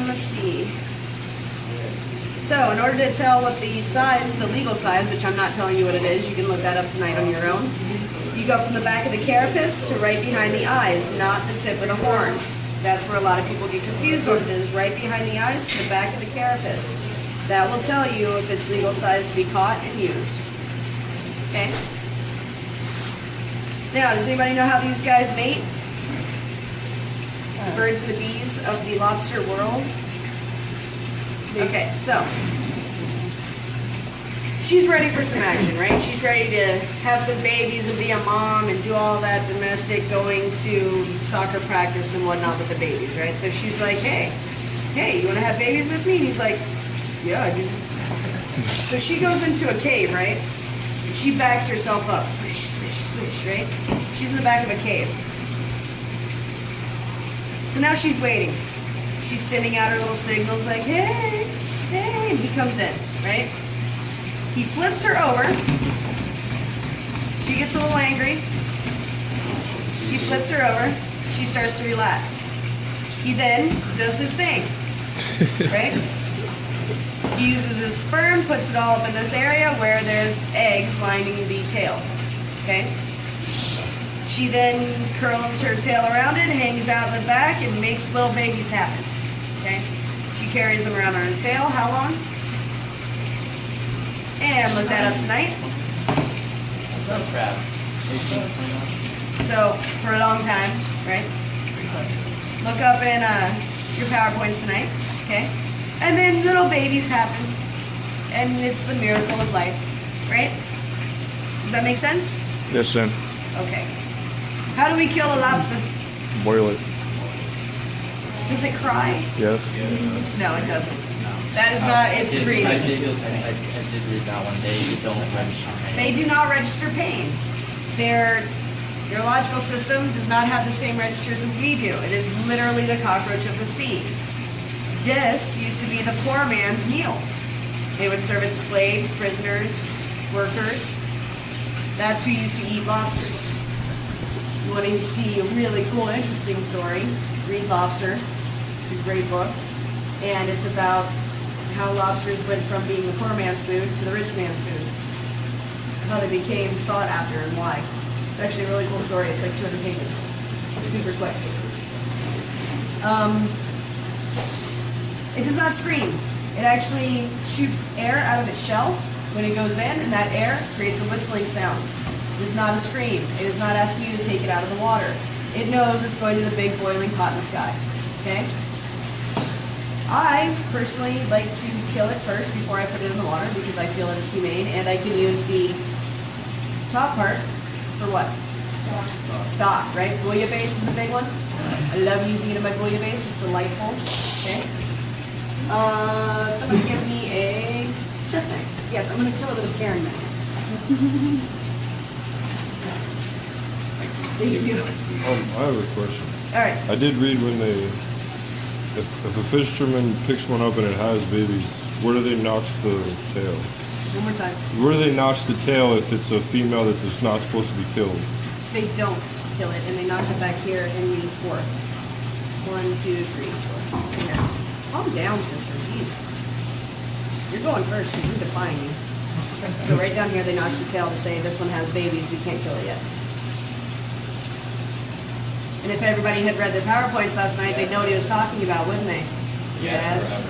Let's see. So, in order to tell what the size, the legal size, which I'm not telling you what it is, you can look that up tonight on your own. You go from the back of the carapace to right behind the eyes, not the tip of the horn. That's where a lot of people get confused on it, is right behind the eyes to the back of the carapace. That will tell you if it's legal size to be caught and used. Okay? Now, does anybody know how these guys mate? The birds and the bees of the lobster world. Okay, so she's ready for some action, right? She's ready to have some babies and be a mom and do all that domestic, going to soccer practice and whatnot with the babies, right? So she's like, hey, you want to have babies with me? And he's like, yeah, I do. So she goes into a cave, right? And she backs herself up, swish, swish, swish, right? She's in the back of a cave. So now she's waiting. She's sending out her little signals like, hey, hey, and he comes in, right? He flips her over. She gets a little angry. He flips her over. She starts to relax. He then does his thing, right? He uses his sperm, puts it all up in this area where there's eggs lining the tail, okay? She then curls her tail around it, hangs out in the back, and makes little babies happen. Okay? She carries them around on her tail. How long? And look that up tonight. What's up, crabs? So, for a long time, right? Look up in your PowerPoints tonight. Okay? And then little babies happen. And it's the miracle of life. Right? Does that make sense? Yes, sir. Okay. How do we kill a lobster? Boil it. Does it cry? Yes. No, it doesn't. That is not its screaming. I did read that one. They don't register pain. They do not register pain. Their neurological system does not have the same registers as we do. It is literally the cockroach of the sea. This used to be the poor man's meal. They would serve it to slaves, prisoners, workers. That's who used to eat lobsters. Wanting to see a really cool, interesting story, read Lobster. It's a great book. And it's about how lobsters went from being the poor man's food to the rich man's food. How they became sought after and why. It's actually a really cool story. It's like 200 pages. It's super quick. It does not scream. It actually shoots air out of its shell when it goes in, and that air creates a whistling sound. It is not a scream. It is not asking you to take it out of the water. It knows it's going to the big boiling pot in the sky. Okay? I personally like to kill it first before I put it in the water because I feel that it's humane, and I can use the top part for what? Stock, right? Bouillabaisse is a big one. I love using it in my bouillabaisse. It's delightful. Okay? Somebody give me a chest neck. Yes, I'm going to kill it with a paring knife. Thank you. I have a question. All right. I did read when if a fisherman picks one up and it has babies, where do they notch the tail? One more time. Where do they notch the tail if it's a female that is not supposed to be killed? They don't kill it, and they notch it back here in the fourth. 1, 2, 3, 4. Here. Calm down, sister. Jeez. You're going first because you're defying me. So right down here, they notch the tail to say this one has babies. We can't kill it yet. And if everybody had read their PowerPoints last night, they'd know what he was talking about, wouldn't they? Yes.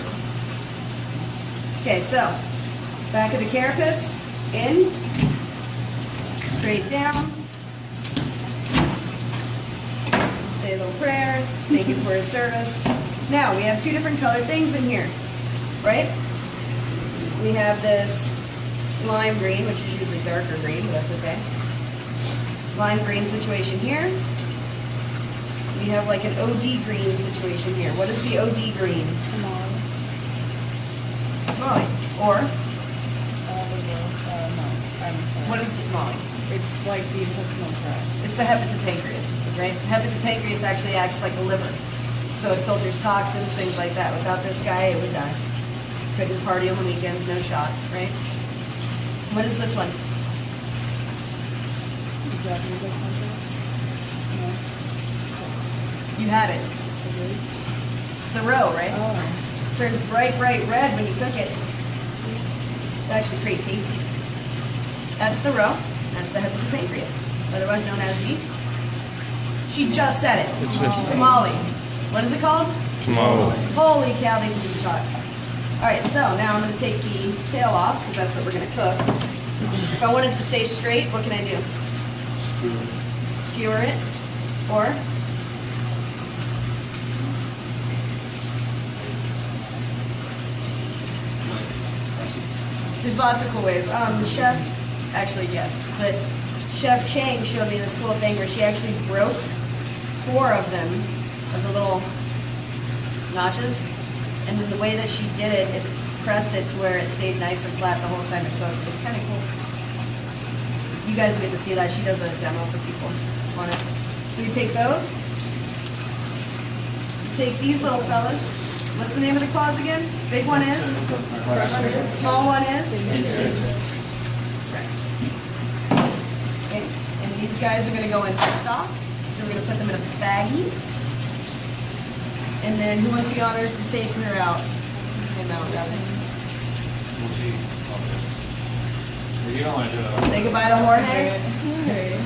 Okay, so back of the carapace, in, straight down. Say a little prayer. Thank you for his service. Now we have two different colored things in here, right? We have this lime green, which is usually darker green, but that's okay. Lime green situation here. We have like an OD green situation here. What is the OD green? Tamale. Tamale. Or? No, I'm sorry. What is the tamale? It's like the intestinal tract. It's the hepatopancreas, right? Hepatopancreas actually acts like a liver. So it filters toxins, things like that. Without this guy, it would die. Couldn't party on the weekends, no shots, right? What is this one? Exactly this one. No. You had it. It's the roe, right? Oh. Turns bright red when you cook it. It's actually pretty tasty. That's the roe. That's the head of the pancreas, otherwise known as the. She just said it. Tamale. What is it called? Tamale. Holy cow, they can do talk. All right, so now I'm going to take the tail off because that's what we're going to cook. If I want it to stay straight, what can I do? Skewer it. Or there's lots of cool ways. Chef, actually yes, but Chef Chang showed me this cool thing where she actually broke 4 of them, of the little notches, and then the way that she did it, it pressed it to where it stayed nice and flat the whole time it cooked. It's kind of cool. You guys will get to see that. She does a demo for people on it. So we take those. Take these little fellas. What's the name of the claws again? Big one is? Crusher. Small one is? Correct. Okay. And these guys are going to go in stock. So we're going to put them in a baggie. And then who wants the honors to take her out? Him out, rather. You don't want to do it. Say goodbye to Jorge. Okay.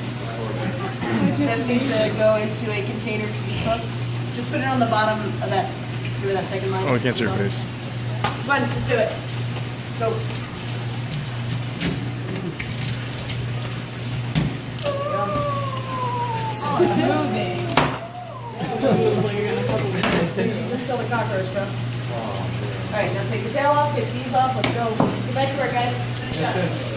This needs to go into a container to be cooked. Just put it on the bottom of that. See where that second line is? Oh, I can't see your face. Come on, just do it. Go. Oh, it's moving. You just killed a cockroach, bro. All right, now take the tail off, take these off. Let's go. Get back to work, guys. Finish up.